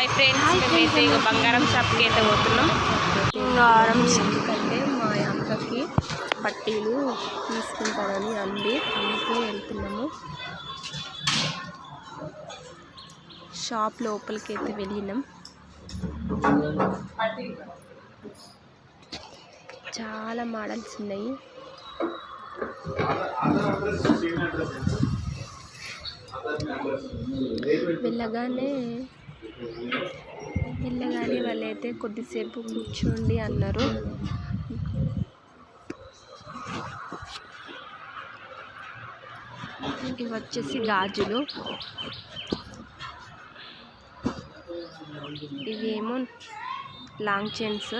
Hi friends, మేమైతే ఇక బంగారం షాప్కి అయితే పోతున్నాం. బంగారం షాప్ కంటే మా అక్కకి పట్టీలు తీసుకుంటానని అందుకే వెళ్తున్నాము. షాప్ లోపలికి అయితే వెళ్ళినాం. చాలా మోడల్స్ ఉన్నాయి. వెళ్ళగానే వాళ్ళైతే కొద్దిసేపు కూర్చోండి అన్నారు. ఇవి వచ్చేసి గాజులు, ఇవేమో లాంగ్ చైన్స్,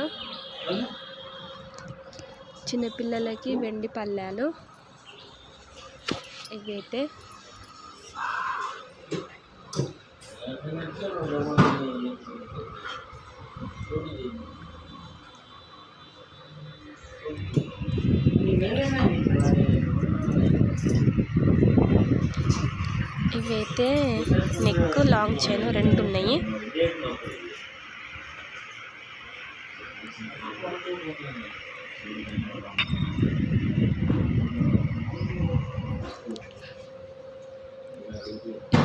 చిన్నపిల్లలకి వెండి పళ్ళాలు. ఇవైతే నెక్ లాంగ్ చైన్ రెండు ఉన్నాయి.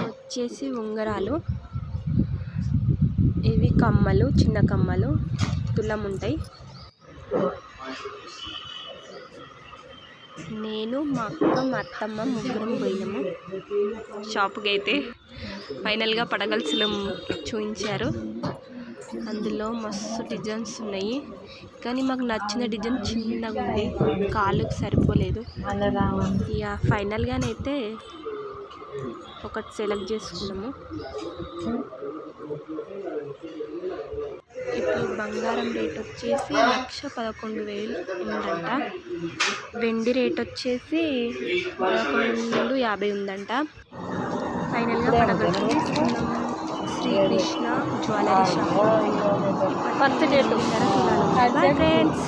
వచ్చేసి ఉంగరాలు, ఇవి కమ్మలు, చిన్న కమ్మలు తులం ఉంటాయి. నేను మా అక్క మా అత్తమ్మ ముగ్గురం పోయినాము షాప్కి. అయితే ఫైనల్గా పడగల్సులు చూపించారు. అందులో మస్తు డిజైన్స్ ఉన్నాయి, కానీ మాకు నచ్చిన డిజైన్ చిన్నగా ఉంది, కాళ్ళకు సరిపోలేదు. ఇక ఫైనల్గానైతే ఒకటి సెలెక్ట్ చేసుకున్నాము. ఇప్పుడు బంగారం రేట్ వచ్చేసి 1,11,000 ఉందంట. వెండి రేట్ వచ్చేసి 11,50 ఉందంట. ఫైనల్గా పడగలుగుతూ తీసుకున్నాము. Srikrishna jewellery shop. First rate friends.